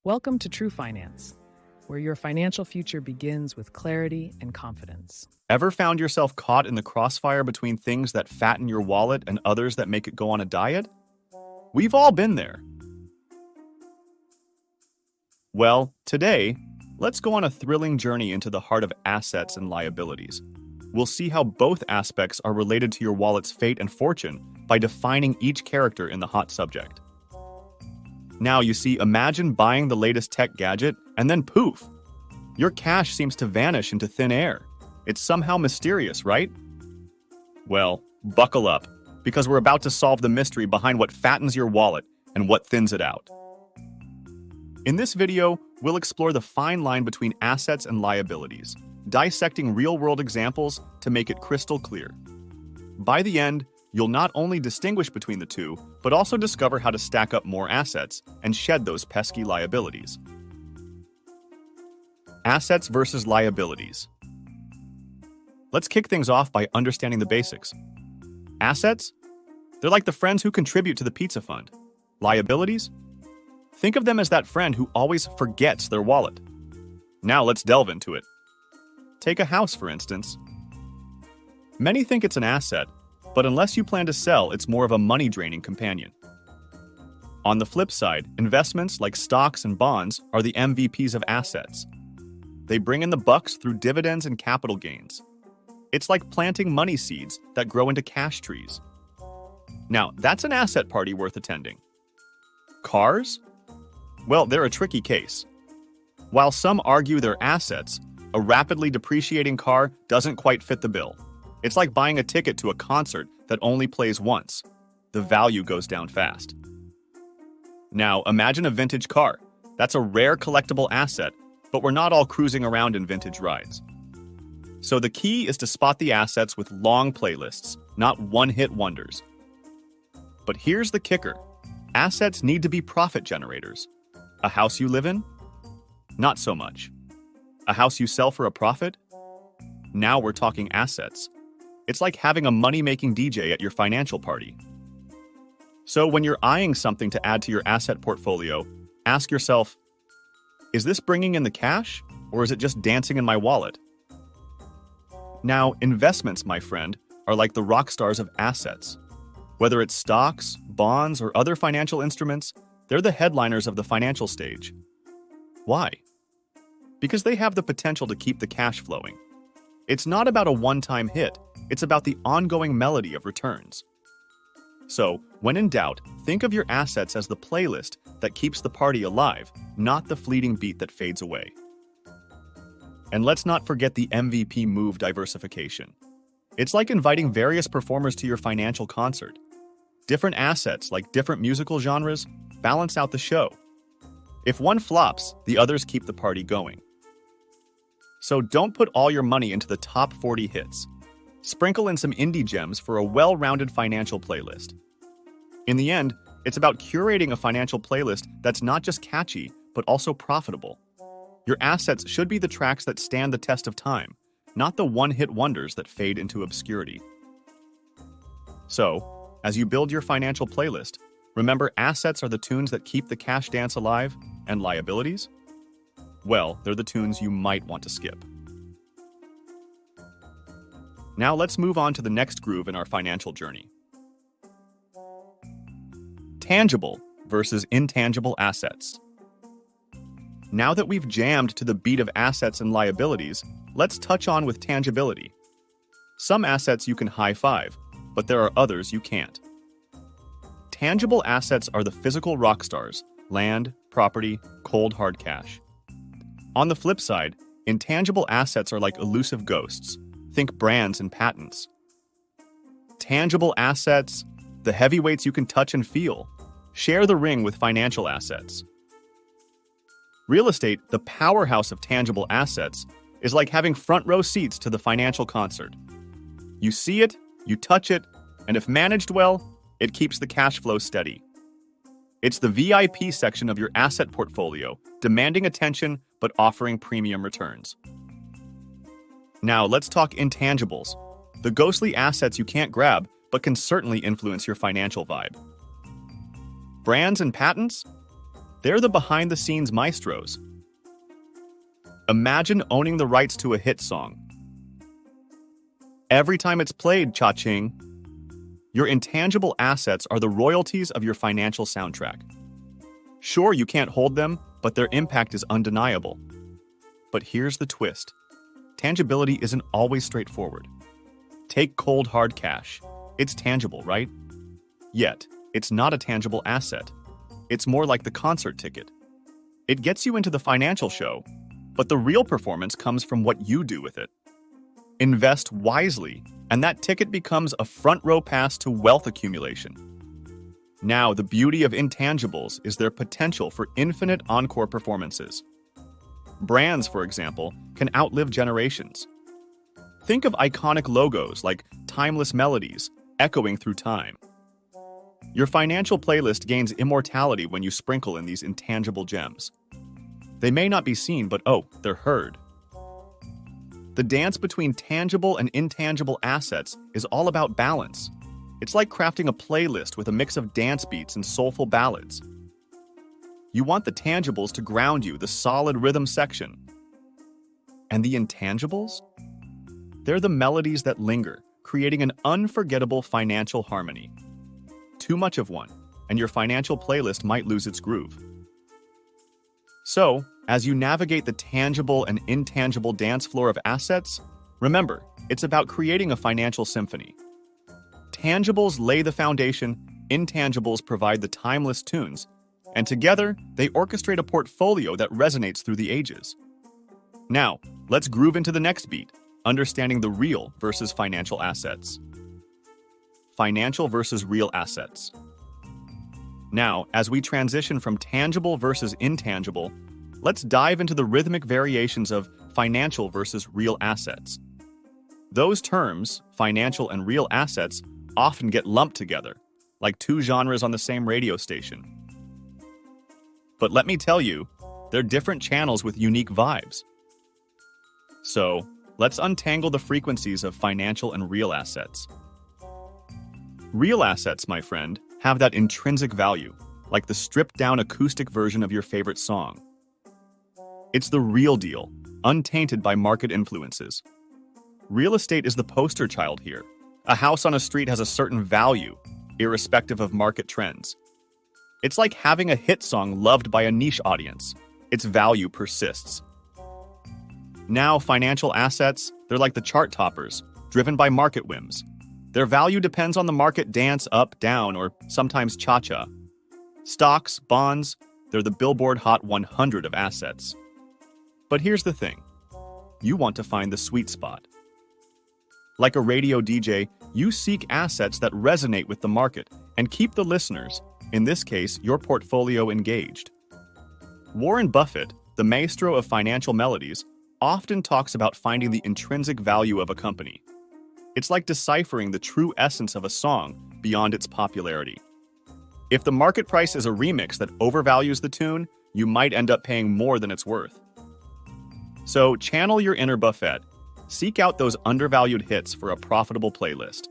Welcome to True Finance, where your financial future begins with clarity and confidence. Ever found yourself caught in the crossfire between things that fatten your wallet and others that make it go on a diet? We've all been there. Well, today, let's go on a thrilling journey into the heart of assets and liabilities. We'll see how both aspects are related to your wallet's fate and fortune by defining each character in the hot subject. Now, you see, imagine buying the latest tech gadget and then poof, your cash seems to vanish into thin air. It's somehow mysterious, right? Well, buckle up, because we're about to solve the mystery behind what fattens your wallet and what thins it out. In this video, we'll explore the fine line between assets and liabilities, dissecting real-world examples to make it crystal clear. By the end, you'll not only distinguish between the two, but also discover how to stack up more assets and shed those pesky liabilities. Assets versus liabilities. Let's kick things off by understanding the basics. Assets? They're like the friends who contribute to the pizza fund. Liabilities? Think of them as that friend who always forgets their wallet. Now let's delve into it. Take a house, for instance. Many think it's an asset, but unless you plan to sell, it's more of a money-draining companion. On the flip side, investments like stocks and bonds are the MVPs of assets. They bring in the bucks through dividends and capital gains. It's like planting money seeds that grow into cash trees. Now, that's an asset party worth attending. Cars? Well, they're a tricky case. While some argue they're assets, a rapidly depreciating car doesn't quite fit the bill. It's like buying a ticket to a concert that only plays once. The value goes down fast. Now, imagine a vintage car. That's a rare collectible asset, but we're not all cruising around in vintage rides. So the key is to spot the assets with long playlists, not one-hit wonders. But here's the kicker. Assets need to be profit generators. A house you live in? Not so much. A house you sell for a profit? Now we're talking assets. It's like having a money-making DJ at your financial party. So when you're eyeing something to add to your asset portfolio, ask yourself, is this bringing in the cash, or is it just dancing in my wallet? Now, investments, my friend, are like the rock stars of assets. Whether it's stocks, bonds, or other financial instruments, they're the headliners of the financial stage. Why? Because they have the potential to keep the cash flowing. It's not about a one-time hit, it's about the ongoing melody of returns. So, when in doubt, think of your assets as the playlist that keeps the party alive, not the fleeting beat that fades away. And let's not forget the MVP move: diversification. It's like inviting various performers to your financial concert. Different assets, like different musical genres, balance out the show. If one flops, the others keep the party going. So don't put all your money into the top 40 hits. Sprinkle in some indie gems for a well-rounded financial playlist. In the end, it's about curating a financial playlist that's not just catchy, but also profitable. Your assets should be the tracks that stand the test of time, not the one-hit wonders that fade into obscurity. So, as you build your financial playlist, remember assets are the tunes that keep the cash dance alive, and liabilities? Well, they're the tunes you might want to skip. Now let's move on to the next groove in our financial journey. Tangible versus intangible assets. Now that we've jammed to the beat of assets and liabilities, let's touch on with tangibility. Some assets you can high-five, but there are others you can't. Tangible assets are the physical rock stars: land, property, cold hard cash. On the flip side, intangible assets are like elusive ghosts. Think brands and patents. Tangible assets, the heavyweights you can touch and feel. Share the ring with financial assets. Real estate, the powerhouse of tangible assets, is like having front row seats to the financial concert. You see it, you touch it, and if managed well, it keeps the cash flow steady. It's the VIP section of your asset portfolio, demanding attention but offering premium returns. Now let's talk intangibles, the ghostly assets you can't grab but can certainly influence your financial vibe. Brands and patents? They're the behind-the-scenes maestros. Imagine owning the rights to a hit song. Every time it's played, cha-ching. Your intangible assets are the royalties of your financial soundtrack. Sure, you can't hold them, but their impact is undeniable. But here's the twist. Tangibility isn't always straightforward. Take cold hard cash. It's tangible, right? Yet, it's not a tangible asset. It's more like the concert ticket. It gets you into the financial show, but the real performance comes from what you do with it. Invest wisely, and that ticket becomes a front row pass to wealth accumulation. Now, the beauty of intangibles is their potential for infinite encore performances. Brands, for example, can outlive generations. Think of iconic logos like timeless melodies echoing through time. Your financial playlist gains immortality when you sprinkle in these intangible gems. They may not be seen, but they're heard. The dance between tangible and intangible assets is all about balance. It's like crafting a playlist with a mix of dance beats and soulful ballads. You want the tangibles to ground you, the solid rhythm section. And the intangibles? They're the melodies that linger, creating an unforgettable financial harmony. Too much of one, and your financial playlist might lose its groove. So, as you navigate the tangible and intangible dance floor of assets, remember, it's about creating a financial symphony. Tangibles lay the foundation, intangibles provide the timeless tunes, and together, they orchestrate a portfolio that resonates through the ages. Now, let's groove into the next beat, understanding the real versus financial assets. Financial versus real assets. Now, as we transition from tangible versus intangible, let's dive into the rhythmic variations of financial versus real assets. Those terms, financial and real assets, often get lumped together, like two genres on the same radio station. But let me tell you, they're different channels with unique vibes. So, let's untangle the frequencies of financial and real assets. Real assets, my friend, have that intrinsic value, like the stripped-down acoustic version of your favorite song. It's the real deal, untainted by market influences. Real estate is the poster child here. A house on a street has a certain value, irrespective of market trends. It's like having a hit song loved by a niche audience. Its value persists. Now, financial assets, they're like the chart toppers, driven by market whims. Their value depends on the market dance up, down, or sometimes cha-cha. Stocks, bonds, they're the Billboard Hot 100 of assets. But here's the thing. You want to find the sweet spot. Like a radio DJ, you seek assets that resonate with the market and keep the listeners, in this case, your portfolio, engaged. Warren Buffett, the maestro of financial melodies, often talks about finding the intrinsic value of a company. It's like deciphering the true essence of a song beyond its popularity. If the market price is a remix that overvalues the tune, you might end up paying more than it's worth. So channel your inner Buffett. Seek out those undervalued hits for a profitable playlist.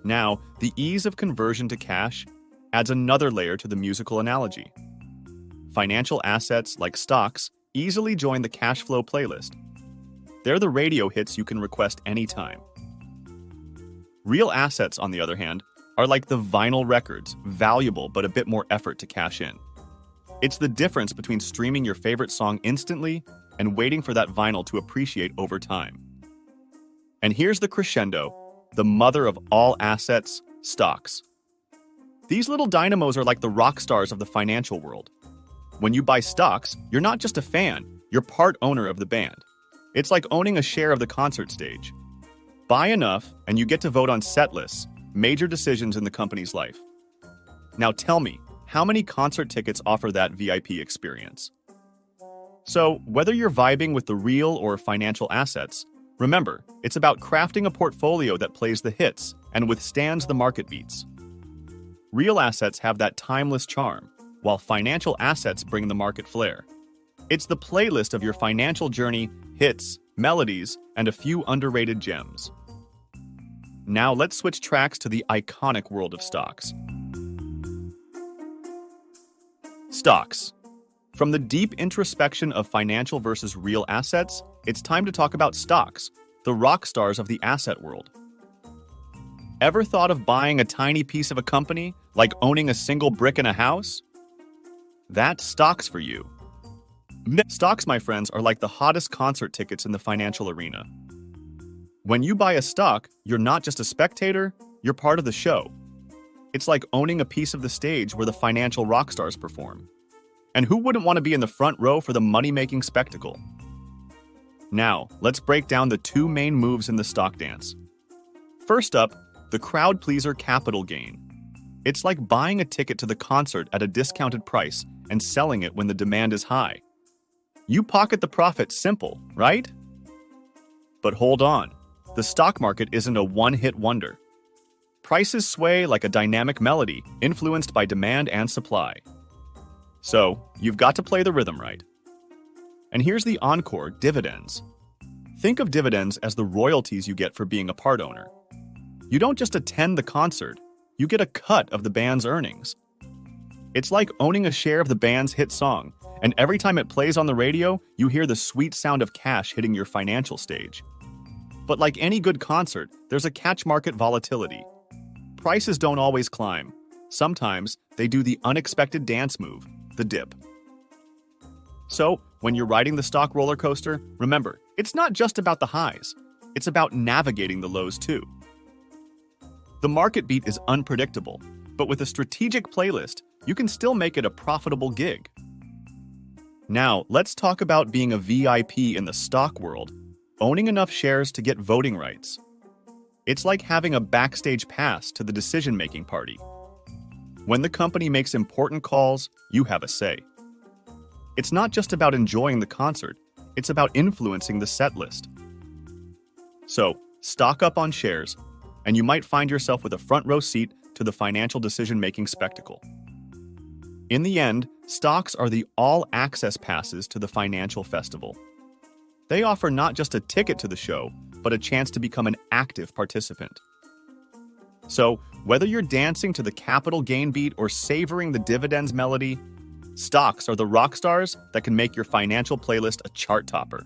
Now, the ease of conversion to cash adds another layer to the musical analogy. Financial assets, like stocks, easily join the cash flow playlist. They're the radio hits you can request anytime. Real assets, on the other hand, are like the vinyl records, valuable but a bit more effort to cash in. It's the difference between streaming your favorite song instantly and waiting for that vinyl to appreciate over time. And here's the crescendo, the mother of all assets, stocks. These little dynamos are like the rock stars of the financial world. When you buy stocks, you're not just a fan, you're part owner of the band. It's like owning a share of the concert stage. Buy enough, and you get to vote on set lists, major decisions in the company's life. Now tell me, how many concert tickets offer that VIP experience? So, whether you're vibing with the real or financial assets, remember, it's about crafting a portfolio that plays the hits and withstands the market beats. Real assets have that timeless charm, while financial assets bring the market flair. It's the playlist of your financial journey, hits, melodies, and a few underrated gems. Now let's switch tracks to the iconic world of stocks. Stocks. From the deep introspection of financial versus real assets, it's time to talk about stocks, the rock stars of the asset world. Ever thought of buying a tiny piece of a company, like owning a single brick in a house? That's stocks for you. Stocks, my friends, are like the hottest concert tickets in the financial arena. When you buy a stock, you're not just a spectator, you're part of the show. It's like owning a piece of the stage where the financial rock stars perform. And who wouldn't want to be in the front row for the money-making spectacle? Now, let's break down the two main moves in the stock dance. First up, the crowd pleaser capital gain. It's like buying a ticket to the concert at a discounted price and selling it when the demand is high. You pocket the profit, simple, right? But hold on, the stock market isn't a one-hit wonder. Prices sway like a dynamic melody, influenced by demand and supply. So, you've got to play the rhythm right. And here's the encore, dividends. Think of dividends as the royalties you get for being a part owner. You don't just attend the concert, you get a cut of the band's earnings. It's like owning a share of the band's hit song, and every time it plays on the radio, you hear the sweet sound of cash hitting your financial stage. But like any good concert, there's a catch: market volatility. Prices don't always climb. Sometimes they do the unexpected dance move, the dip. So, when you're riding the stock roller coaster, remember, it's not just about the highs. It's about navigating the lows too. The market beat is unpredictable, but with a strategic playlist, you can still make it a profitable gig. Now, let's talk about being a VIP in the stock world, owning enough shares to get voting rights. It's like having a backstage pass to the decision-making party. When the company makes important calls, you have a say. It's not just about enjoying the concert, it's about influencing the set list. So, stock up on shares, and you might find yourself with a front row seat to the financial decision-making spectacle. In the end, stocks are the all-access passes to the financial festival. They offer not just a ticket to the show, but a chance to become an active participant. So, whether you're dancing to the capital gain beat or savoring the dividends melody, stocks are the rock stars that can make your financial playlist a chart topper.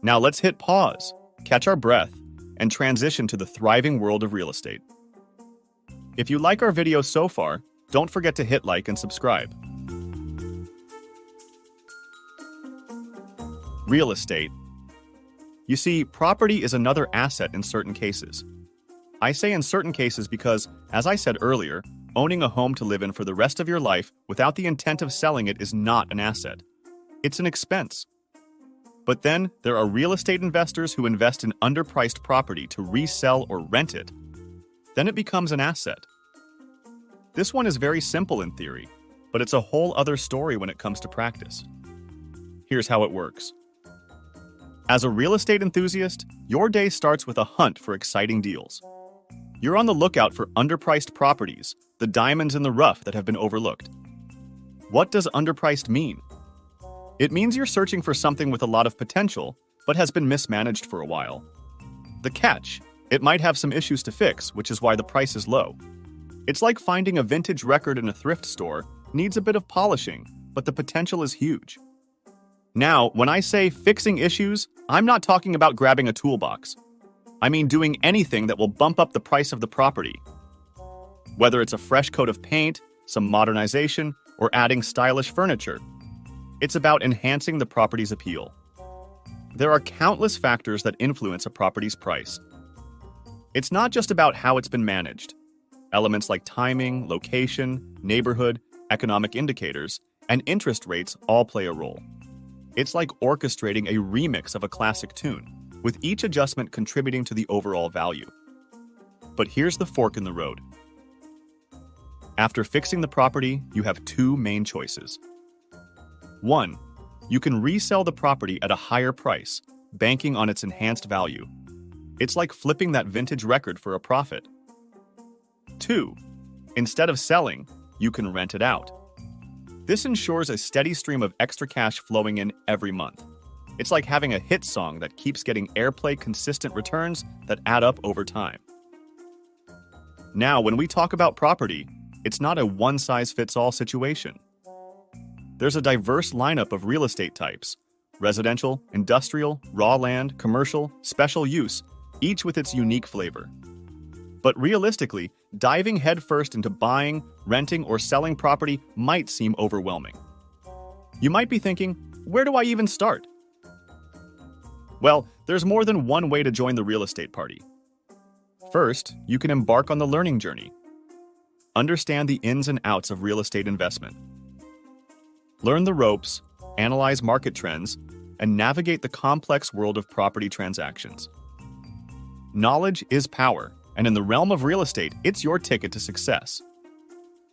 Now let's hit pause, catch our breath, and transition to the thriving world of real estate. If you like our video so far, don't forget to hit like and subscribe. Real estate. You see, property is another asset in certain cases. I say in certain cases because, as I said earlier, owning a home to live in for the rest of your life without the intent of selling it is not an asset. It's an expense. But then, there are real estate investors who invest in underpriced property to resell or rent it. Then it becomes an asset. This one is very simple in theory, but it's a whole other story when it comes to practice. Here's how it works. As a real estate enthusiast, your day starts with a hunt for exciting deals. You're on the lookout for underpriced properties, the diamonds in the rough that have been overlooked. What does underpriced mean? It means you're searching for something with a lot of potential, but has been mismanaged for a while. The catch: it might have some issues to fix, which is why the price is low. It's like finding a vintage record in a thrift store, needs a bit of polishing, but the potential is huge. Now, when I say fixing issues, I'm not talking about grabbing a toolbox. I mean doing anything that will bump up the price of the property. Whether it's a fresh coat of paint, some modernization, or adding stylish furniture, it's about enhancing the property's appeal. There are countless factors that influence a property's price. It's not just about how it's been managed. Elements like timing, location, neighborhood, economic indicators, and interest rates all play a role. It's like orchestrating a remix of a classic tune, with each adjustment contributing to the overall value. But here's the fork in the road. After fixing the property, you have two main choices. 1. You can resell the property at a higher price, banking on its enhanced value. It's like flipping that vintage record for a profit. 2. Instead of selling, you can rent it out. This ensures a steady stream of extra cash flowing in every month. It's like having a hit song that keeps getting airplay, consistent returns that add up over time. Now, when we talk about property, it's not a one-size-fits-all situation. There's a diverse lineup of real estate types: residential, industrial, raw land, commercial, special use, each with its unique flavor. But realistically, diving headfirst into buying, renting, or selling property might seem overwhelming. You might be thinking, where do I even start? Well, there's more than one way to join the real estate party. First, you can embark on the learning journey. Understand the ins and outs of real estate investment. Learn the ropes, analyze market trends, and navigate the complex world of property transactions. Knowledge is power, and in the realm of real estate, it's your ticket to success.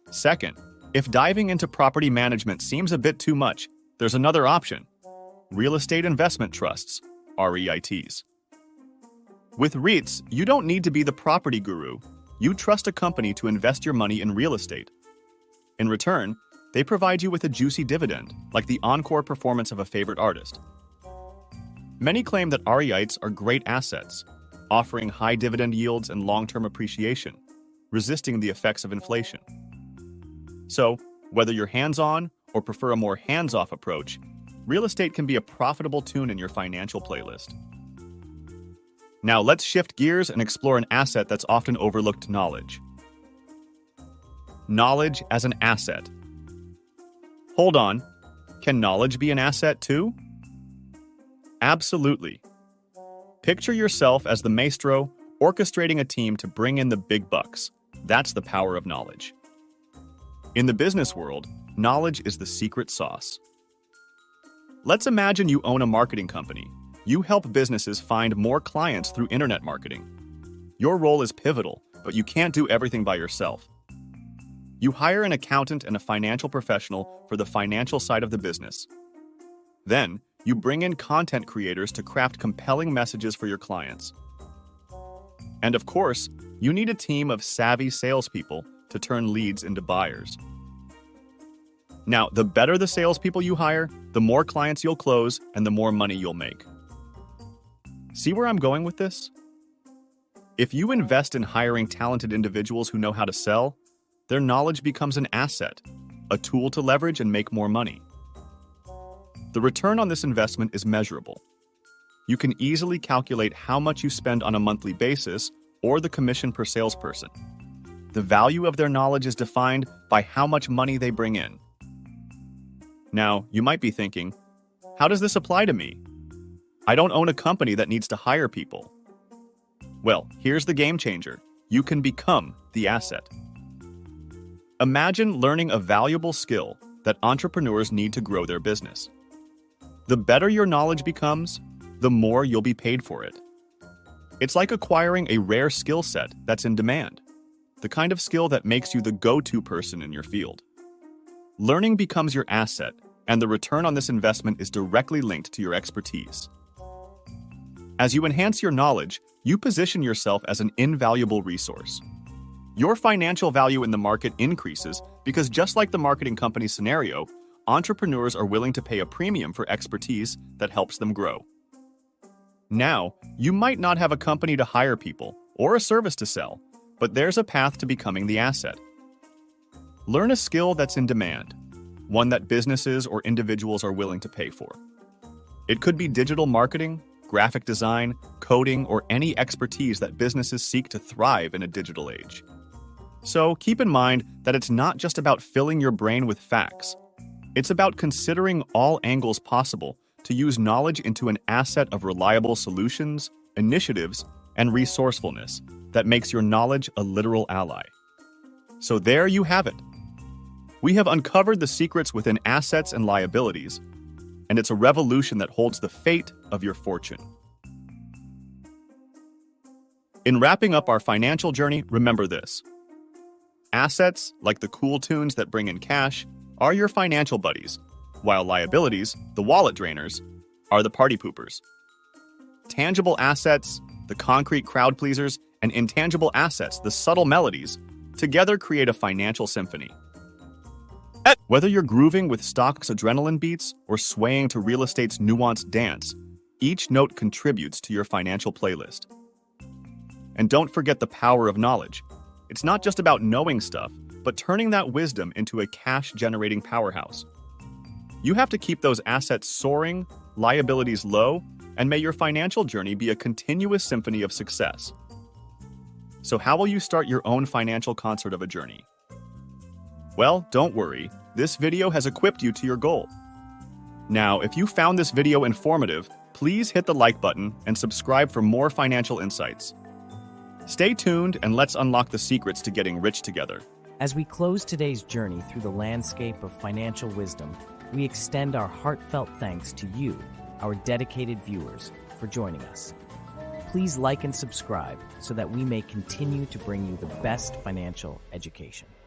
Second, if diving into property management seems a bit too much, there's another option: real estate investment trusts, REITs. With REITs, you don't need to be the property guru. You trust a company to invest your money in real estate. In return, they provide you with a juicy dividend, like the encore performance of a favorite artist. Many claim that REITs are great assets, offering high dividend yields and long-term appreciation, resisting the effects of inflation. So, whether you're hands-on or prefer a more hands-off approach, real estate can be a profitable tune in your financial playlist. Now let's shift gears and explore an asset that's often overlooked: knowledge. Knowledge as an asset. Hold on, can knowledge be an asset too? Absolutely. Picture yourself as the maestro, orchestrating a team to bring in the big bucks. That's the power of knowledge. In the business world, knowledge is the secret sauce. Let's imagine you own a marketing company. You help businesses find more clients through internet marketing. Your role is pivotal, but you can't do everything by yourself. You hire an accountant and a financial professional for the financial side of the business. Then, you bring in content creators to craft compelling messages for your clients. And of course, you need a team of savvy salespeople to turn leads into buyers. Now, the better the salespeople you hire, the more clients you'll close and the more money you'll make. See where I'm going with this? If you invest in hiring talented individuals who know how to sell, their knowledge becomes an asset, a tool to leverage and make more money. The return on this investment is measurable. You can easily calculate how much you spend on a monthly basis or the commission per salesperson. The value of their knowledge is defined by how much money they bring in. Now, you might be thinking, how does this apply to me? I don't own a company that needs to hire people. Well, here's the game changer. You can become the asset. Imagine learning a valuable skill that entrepreneurs need to grow their business. The better your knowledge becomes, the more you'll be paid for it. It's like acquiring a rare skill set that's in demand, the kind of skill that makes you the go-to person in your field. Learning becomes your asset, and the return on this investment is directly linked to your expertise. As you enhance your knowledge, you position yourself as an invaluable resource. Your financial value in the market increases because, just like the marketing company scenario, entrepreneurs are willing to pay a premium for expertise that helps them grow. Now, you might not have a company to hire people or a service to sell, but there's a path to becoming the asset. Learn a skill that's in demand, one that businesses or individuals are willing to pay for. It could be digital marketing, graphic design, coding, or any expertise that businesses seek to thrive in a digital age. So keep in mind that it's not just about filling your brain with facts. It's about considering all angles possible to use knowledge into an asset of reliable solutions, initiatives, and resourcefulness that makes your knowledge a literal ally. So there you have it. We have uncovered the secrets within assets and liabilities, and it's a revolution that holds the fate of your fortune. In wrapping up our financial journey, remember this. Assets, like the cool tunes that bring in cash, are your financial buddies, while liabilities, the wallet drainers, are the party poopers. Tangible assets, the concrete crowd pleasers, and intangible assets, the subtle melodies, together create a financial symphony. Whether you're grooving with stock's adrenaline beats or swaying to real estate's nuanced dance, each note contributes to your financial playlist. And don't forget the power of knowledge. It's not just about knowing stuff, but turning that wisdom into a cash-generating powerhouse. You have to keep those assets soaring, liabilities low, and may your financial journey be a continuous symphony of success. So how will you start your own financial concert of a journey? Well, don't worry, this video has equipped you to your goal. Now, if you found this video informative, please hit the like button and subscribe for more financial insights. Stay tuned and let's unlock the secrets to getting rich together. As we close today's journey through the landscape of financial wisdom, we extend our heartfelt thanks to you, our dedicated viewers, for joining us. Please like and subscribe so that we may continue to bring you the best financial education.